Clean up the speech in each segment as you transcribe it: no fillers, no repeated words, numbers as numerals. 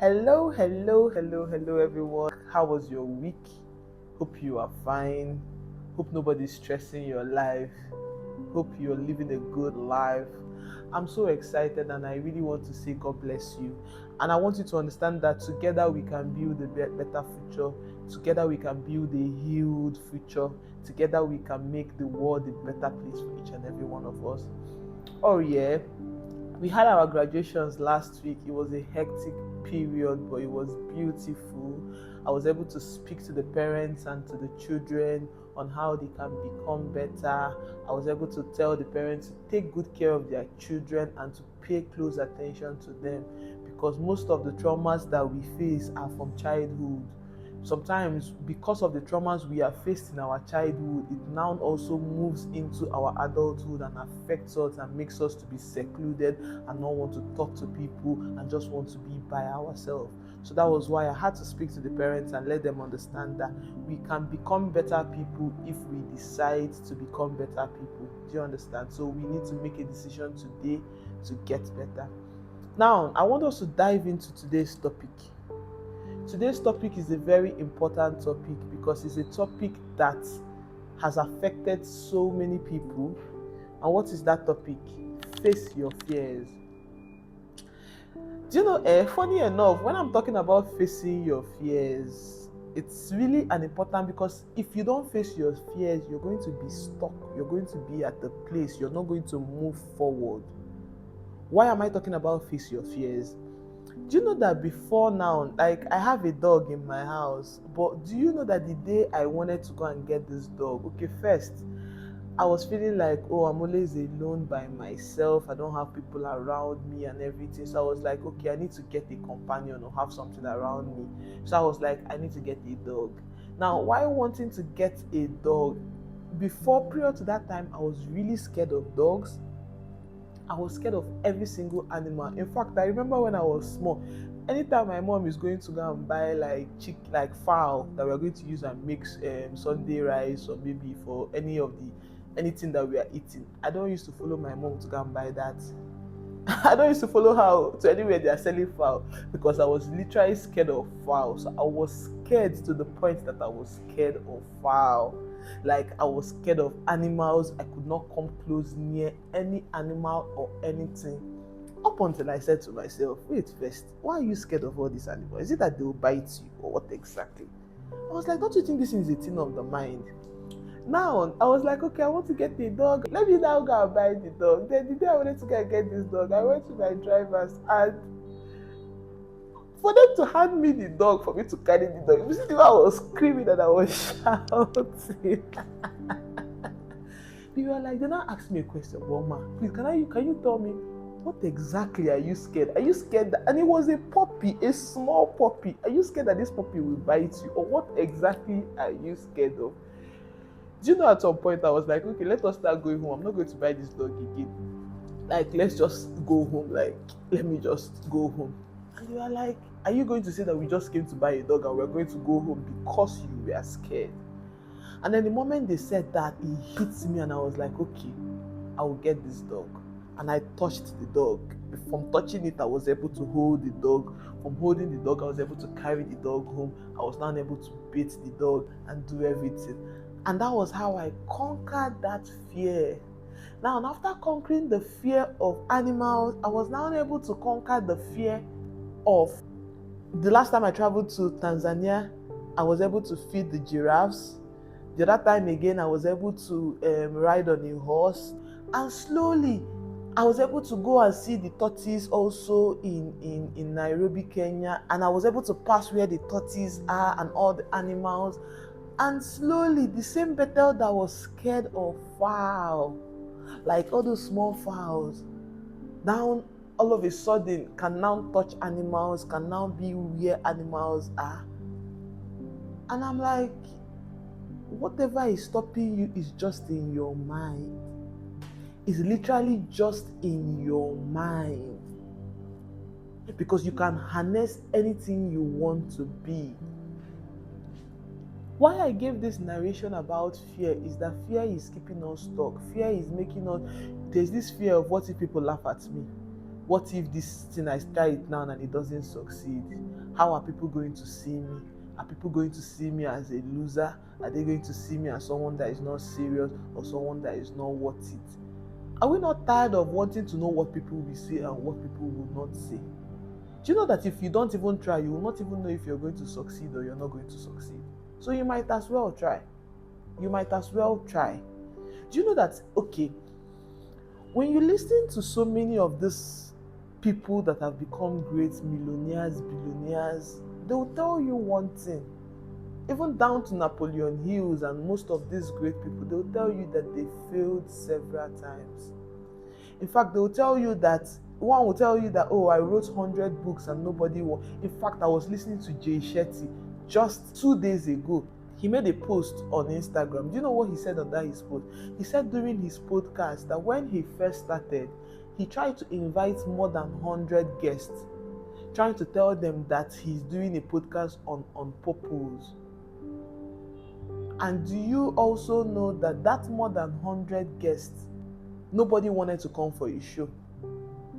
Hello, everyone. How was your week? Hope you are fine. Hope nobody's stressing your life. Hope you're living a good life. I'm so excited and I really want to say God bless you. And I want you to understand that together we can build a better future. Together we can build a healed future. Together we can make the world a better place for each and every one of us. Oh, yeah. We had our graduations last week. It was a hectic period, but it was beautiful. I was able to speak to the parents and to the children on how they can become better. I was able to tell the parents to take good care of their children and to pay close attention to them, because most of the traumas that we face are from childhood. Sometimes, because of the traumas we have faced in our childhood, it now also moves into our adulthood and affects us and makes us to be secluded and not want to talk to people and just want to be by ourselves. So that was why I had to speak to the parents and let them understand that we can become better people if we decide to become better people. Do you understand? So we need to make a decision today to get better. Now, I want us to dive into today's topic. Today's topic is a very important topic because it's a topic that has affected so many people. And what is that topic? Face your fears. Do you know, funny enough, when I'm talking about facing your fears, it's really an important, because if you don't face your fears, you're going to be stuck. You're going to be at the place. You're not going to move forward. Why am I talking about face your fears? Do you know that before now, like, I have a dog in my house, but do you know that the day I wanted to go and get this dog, okay, first, I was feeling like, oh, I'm always alone by myself. I don't have people around me and everything. So I was like, okay, I need to get a companion or have something around me. So I was like, I need to get a dog. Now, why wanting to get a dog? Before, prior to that time, I was really scared of dogs. I was scared of every single animal. In fact, I remember when I was small, anytime my mom is going to go and buy like fowl that we are going to use and make Sunday rice, or maybe for anything that we are eating, I don't used to follow my mom to go and buy that. I don't used to follow her to anywhere they are selling fowl, because I was literally scared of fowl. So I was scared to the point that I was scared of fowl. Like, I was scared of animals. I could not come close near any animal or anything. Up until I said to myself, wait first, why are you scared of all these animals? Is it that they will bite you, or what exactly? I was like, don't you think this is a thing of the mind? Now, I was like, okay, I want to get a dog. Let me now go and buy the dog. Then the day I wanted to go and get this dog, I went to my drivers, and for them to hand me the dog, for me to carry the dog, you see the way I was screaming and I was shouting. People were like, they now asked me a question, Mama, please, can you tell me, what exactly are you scared? Are you scared that, and it was a puppy, a small puppy. Are you scared that this puppy will bite you? Or what exactly are you scared of? Do you know, at some point I was like, okay, let us start going home. I'm not going to buy this dog again. Like, let's just go home. Like, let me just go home. And they were like, are you going to say that we just came to buy a dog and we're going to go home because you were scared? And then the moment they said that, it hit me and I was like, okay, I will get this dog. And I touched the dog. From touching it, I was able to hold the dog. From holding the dog, I was able to carry the dog home. I was now able to beat the dog and do everything. And that was how I conquered that fear. Now, after conquering the fear of animals, I was now able to conquer the fear of, the last time I traveled to Tanzania, I was able to feed the giraffes. The other time again, I was able to ride on a horse. And slowly, I was able to go and see the tortoise also in Nairobi, Kenya. And I was able to pass where the tortoise are and all the animals. And slowly, the same Bethel that was scared of fowl, like all those small fowls, now all of a sudden can now touch animals, can now be where animals are. And I'm like, whatever is stopping you is just in your mind. It's literally just in your mind. Because you can harness anything you want to be. Why I gave this narration about fear is that fear is keeping us stuck. Fear is making us, there's this fear of, what if people laugh at me? What if this thing I try it now and it doesn't succeed? How are people going to see me? Are people going to see me as a loser? Are they going to see me as someone that is not serious or someone that is not worth it? Are we not tired of wanting to know what people will say and what people will not say? Do you know that if you don't even try, you will not even know if you're going to succeed or you're not going to succeed? So you might as well try. You might as well try. Do you know that, okay, when you listen to so many of these people that have become great millionaires, billionaires, they will tell you one thing. Even down to Napoleon Hills and most of these great people, they will tell you that they failed several times. In fact, they will tell you that, one will tell you that, oh, I wrote 100 books and nobody won. In fact, I was listening to Jay Shetty just 2 days ago. He made a post on Instagram. Do you know what he said under his post? He said during his podcast that when he first started, he tried to invite more than 100 guests, trying to tell them that he's doing a podcast on purpose. And do you also know that more than 100 guests, nobody wanted to come for his show?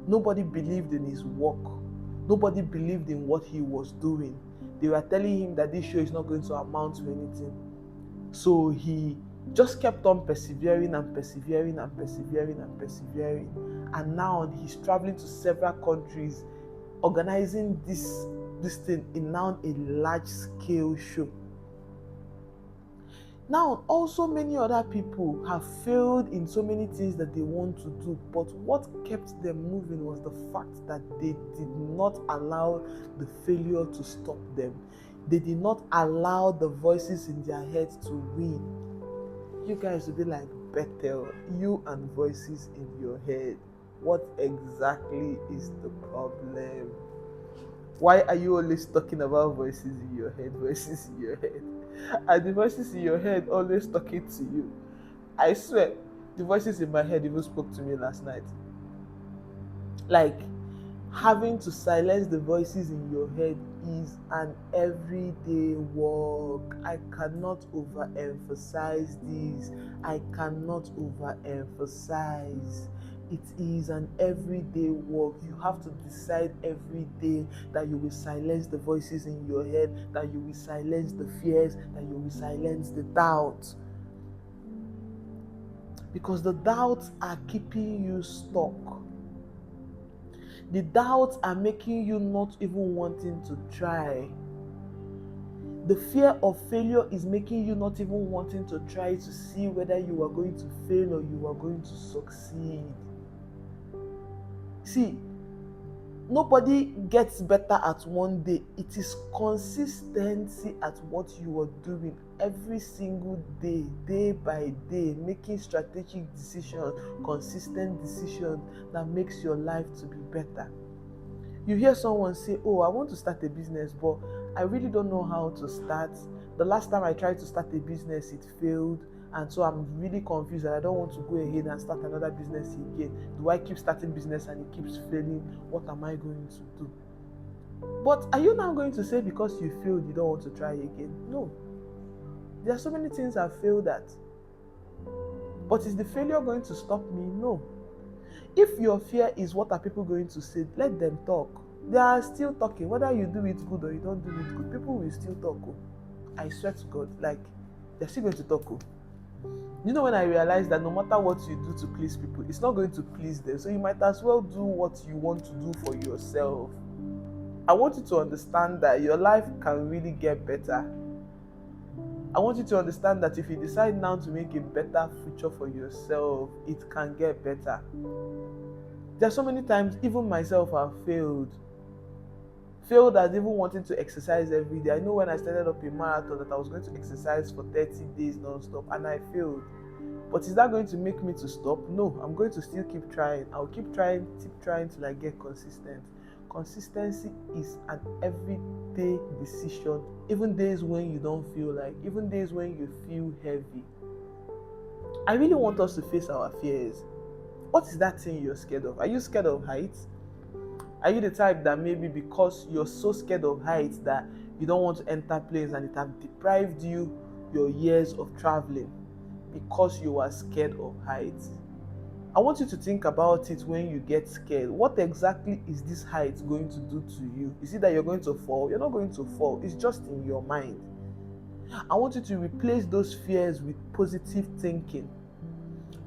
Nobody believed in his work. Nobody believed in what he was doing. They were telling him that this show is not going to amount to anything. So he just kept on persevering and persevering and persevering and persevering. And now he's traveling to several countries, organizing this thing in now a large scale show. Now, also many other people have failed in so many things that they want to do, but what kept them moving was the fact that they did not allow the failure to stop them. They did not allow the voices in their head to win. You guys will be like, Bethel, you and voices in your head. What exactly is the problem? Why are you always talking about voices in your head, voices in your head? Are the voices in your head always talking to you? I swear, the voices in my head even spoke to me last night. Like, having to silence the voices in your head is an everyday work. I cannot overemphasize this. I cannot overemphasize. It is an everyday work. You have to decide every day that you will silence the voices in your head, that you will silence the fears, that you will silence the doubts. Because the doubts are keeping you stuck. The doubts are making you not even wanting to try. The fear of failure is making you not even wanting to try to see whether you are going to fail or you are going to succeed. See, nobody gets better at one day. It is consistency at what you are doing every single day, day by day, making strategic decisions, consistent decisions that makes your life to be better. You hear someone say, oh, I want to start a business, but I really don't know how to start. The last time I tried to start a business, it failed. And so I'm really confused and I don't want to go ahead and start another business again. Do I keep starting business and it keeps failing? What am I going to do? But are you now going to say because you failed, you don't want to try again? No. There are so many things I've failed at. But is the failure going to stop me? No. If your fear is what are people going to say, let them talk. They are still talking. Whether you do it good or you don't do it good, people will still talk. I swear to God, like, they're still going to talk. You know, when I realized that no matter what you do to please people, it's not going to please them. So you might as well do what you want to do for yourself. I want you to understand that your life can really get better. I want you to understand that if you decide now to make a better future for yourself, it can get better. There are so many times, even myself, I've failed at even wanting to exercise every day. I know when I started up a marathon that I was going to exercise for 30 days non-stop, and I failed. But is that going to make me to stop? No, I'm going to still keep trying. I'll keep trying till I get consistent. Consistency is an everyday decision, even days when you don't feel like, even days when you feel heavy. I really want us to face our fears. What is that thing you're scared of? Are you scared of heights? Are you the type that maybe because you're so scared of heights that you don't want to enter planes and it has deprived you your years of traveling because you are scared of heights? I want you to think about it when you get scared. What exactly is this height going to do to you? Is it that you're going to fall? You're not going to fall. It's just in your mind. I want you to replace those fears with positive thinking.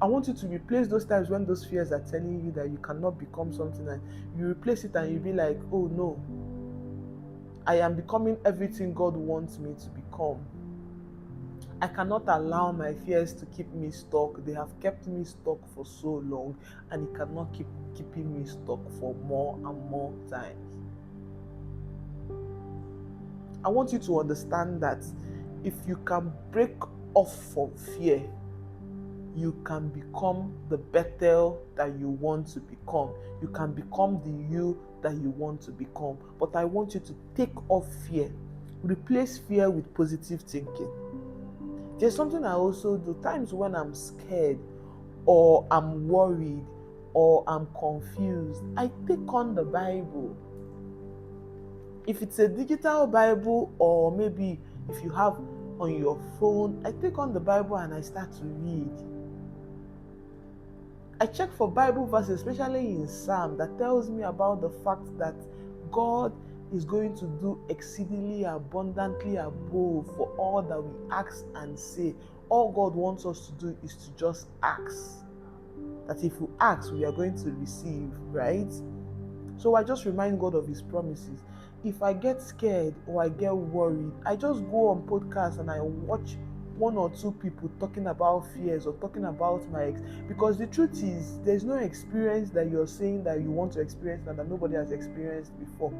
I want you to replace those times when those fears are telling you that you cannot become something, and you replace it and you be like, oh no, I am becoming everything God wants me to become. I cannot allow my fears to keep me stuck. They have kept me stuck for so long, and it cannot keep keeping me stuck for more and more times. I want you to understand that if you can break off from fear, you can become the Bethel that you want to become. You can become the you that you want to become. But I want you to take off fear. Replace fear with positive thinking. There's something I also do. Times when I'm scared or I'm worried or I'm confused, I take on the Bible. If it's a digital Bible, or maybe if you have on your phone, I take on the Bible and I start to read. I check for Bible verses, especially in Psalm, that tells me about the fact that God is going to do exceedingly abundantly above for all that we ask and say. All God wants us to do is to just ask. That if we ask, we are going to receive, right? So I just remind God of His promises. If I get scared or I get worried, I just go on podcasts and I watch one or two people talking about fears or talking about because the truth is, there's no experience that you're saying that you want to experience and that nobody has experienced before.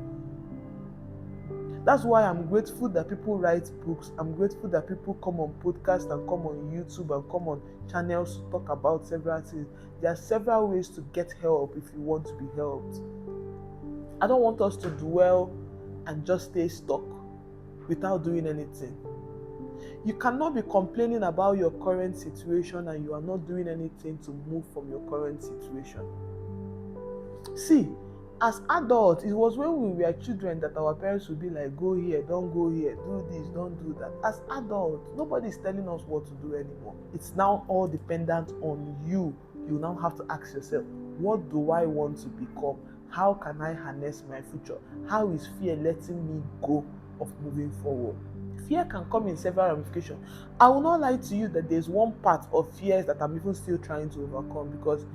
That's why I'm grateful that people write books. I'm grateful that people come on podcasts and come on YouTube and come on channels to talk about several things. There are several ways to get help if you want to be helped. I don't want us to dwell and just stay stuck without doing anything. You cannot be complaining about your current situation and you are not doing anything to move from your current situation. See, as adults, it was when we were children that our parents would be like, go here, don't go here, do this, don't do that. As adults, nobody is telling us what to do anymore. It's now all dependent on you. You now have to ask yourself, what do I want to become? How can I harness my future? How is fear letting me go of moving forward? Fear can come in several ramifications. I will not lie to you that there's one part of fears that I'm even still trying to overcome, because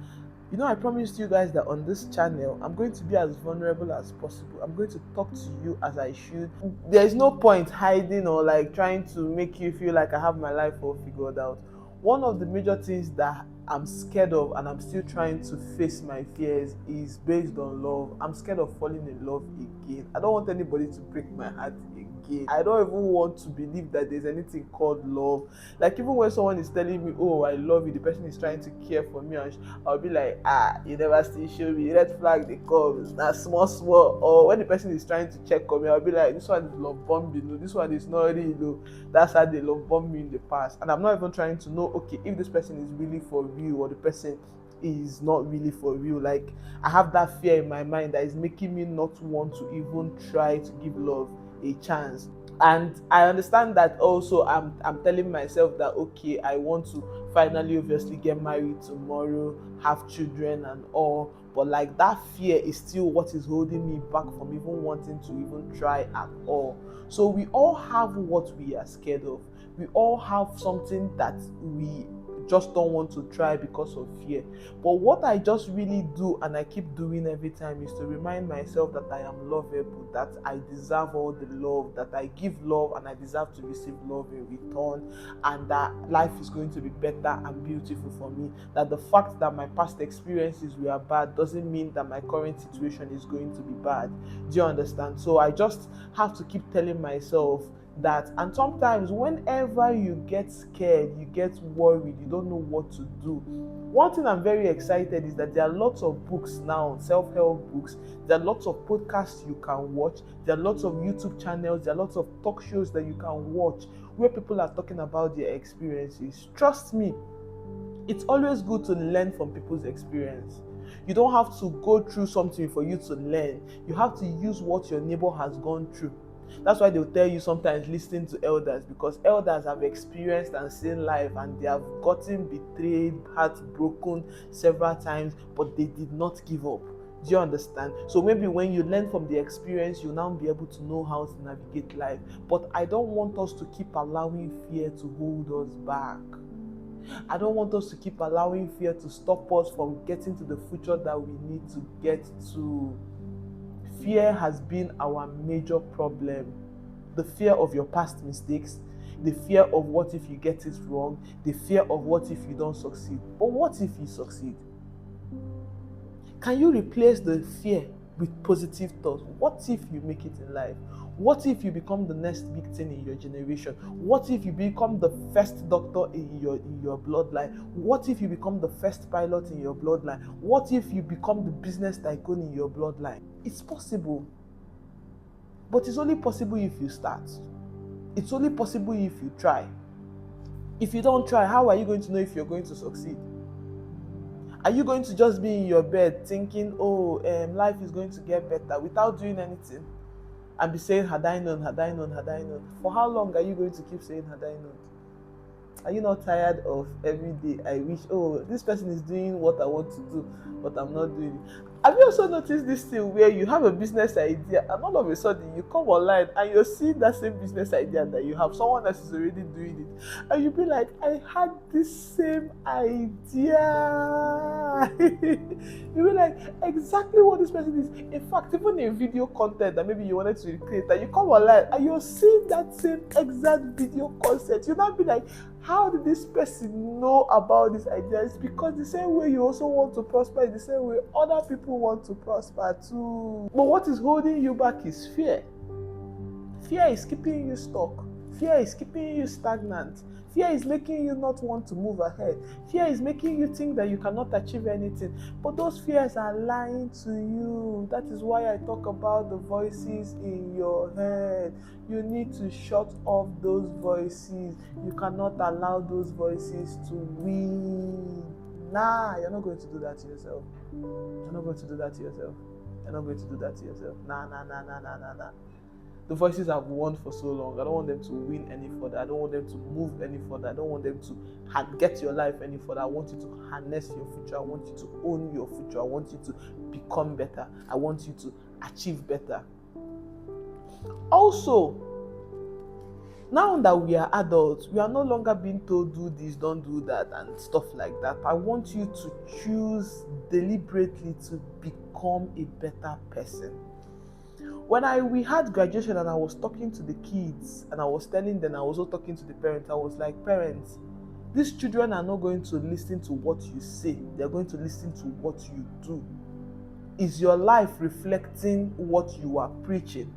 I promised you guys that on this channel, I'm going to be as vulnerable as possible. I'm going to talk to you as I should. There's no point hiding or trying to make you feel like I have my life all figured out. One of the major things that I'm scared of and I'm still trying to face my fears is based on love. I'm scared of falling in love again. I don't want anybody to break my heart again. I don't even want to believe that there's anything called love. Even when someone is telling me, oh, I love you, the person is trying to care for me, and I'll be like, you never still show me, red flag they come, that's small. Or when the person is trying to check on me, I'll be like, this one is love bombing, no, this one is not real, that's how they love bomb me in the past. And I'm not even trying to know, okay, if this person is really for real or the person is not really for real. I have that fear in my mind that is making me not want to even try to give love a chance. And I understand that also. I'm telling myself that, okay, I want to finally obviously get married tomorrow, have children and all, but that fear is still what is holding me back from even wanting to even try at all. So we all have what we are scared of. We all have something that we just don't want to try because of fear. But what I just really do, and I keep doing every time, is to remind myself that I am lovable, that I deserve all the love, that I give love and I deserve to receive love in return, and that life is going to be better and beautiful for me. That the fact that my past experiences were bad doesn't mean that my current situation is going to be bad. Do you understand? So I just have to keep telling myself that. And sometimes whenever you get scared, you get worried, you don't know what to do, one thing I'm very excited is that there are lots of books now, self-help books. There are lots of podcasts you can watch. There are lots of YouTube channels. There are lots of talk shows that you can watch where people are talking about their experiences. Trust me, it's always good to learn from people's experience. You don't have to go through something for you to learn. You have to use what your neighbor has gone through That's why they'll tell you sometimes listen to elders, because elders have experienced and seen life, and they have gotten betrayed, heartbroken several times, but they did not give up. Do you understand? So maybe when you learn from the experience, you'll now be able to know how to navigate life. But I don't want us to keep allowing fear to hold us back. I don't want us to keep allowing fear to stop us from getting to the future that we need to get to. Fear has been our major problem. The fear of your past mistakes, the fear of what if you get it wrong, the fear of what if you don't succeed. But what if you succeed? Can you replace the fear with positive thoughts? What if you make it in life? What if you become the next big thing in your generation? What if you become the first doctor in your bloodline? What if you become the first pilot in your bloodline? What if you become the business tycoon in your bloodline? It's possible. But it's only possible if you start. It's only possible if you try. If you don't try, how are you going to know if you're going to succeed? Are you going to just be in your bed thinking, life is going to get better without doing anything? And be saying, had I known, had I known, had I known? For how long are you going to keep saying, had I known? Are you not tired of every day, I wish, this person is doing what I want to do, but I'm not doing it? Have you also noticed this thing where you have a business idea and all of a sudden you come online and you're seeing that same business idea that you have, someone else is already doing it, and you'll be like, I had this same idea. You'll be like, exactly what this person is. In fact, even in video content that maybe you wanted to recreate, that you come online and you're seeing that same exact video concept, you'll not be like, how did this person know about this idea? It's because the same way you also want to prosper is the same way other people want to prosper too. But what is holding you back is fear. Fear is keeping you stuck. Fear is keeping you stagnant. Fear is making you not want to move ahead. Fear is making you think that you cannot achieve anything. But those fears are lying to you. That is why I talk about the voices in your head. You need to shut off those voices. You cannot allow those voices to win. Nah, you're not going to do that to yourself. You're not going to do that to yourself. You're not going to do that to yourself. Nah. The voices have won for so long. I don't want them to win any further. I don't want them to move any further. I don't want them to get your life any further. I want you to harness your future. I want you to own your future. I want you to become better. I want you to achieve better. Also, now that we are adults, we are no longer being told do this, don't do that, and stuff like that. I want you to choose deliberately to become a better person. When we had graduation and I was talking to the kids and I was telling them, I was also talking to the parents, I was like, parents, these children are not going to listen to what you say. They're going to listen to what you do. Is your life reflecting what you are preaching?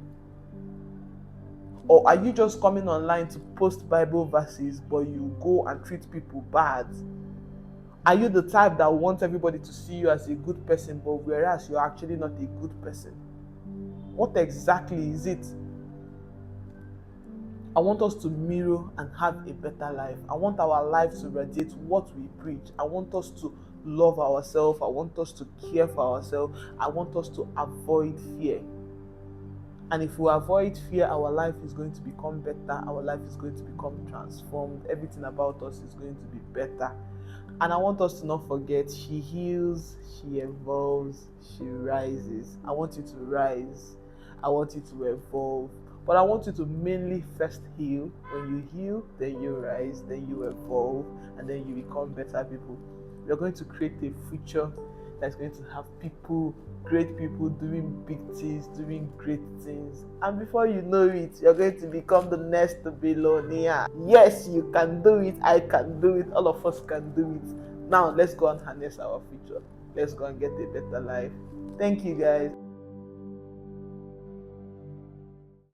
Or are you just coming online to post Bible verses, but you go and treat people bad? Are you the type that wants everybody to see you as a good person, but whereas you're actually not a good person? What exactly is it? I want us to mirror and have a better life. I want our lives to radiate what we preach. I want us to love ourselves. I want us to care for ourselves. I want us to avoid fear. And if we avoid fear, our life is going to become better. Our life is going to become transformed. Everything about us is going to be better. And I want us to not forget, she heals, she evolves, she rises. I want you to rise. I want you to evolve. But I want you to mainly first heal. When you heal, then you rise, then you evolve, and then you become better people. We are going to create a future that's going to have people, great people doing big things, doing great things. And before you know it, you're going to become the next billionaire. Yes, you can do it. I can do it. All of us can do it. Now, let's go and harness our future. Let's go and get a better life. Thank you, guys.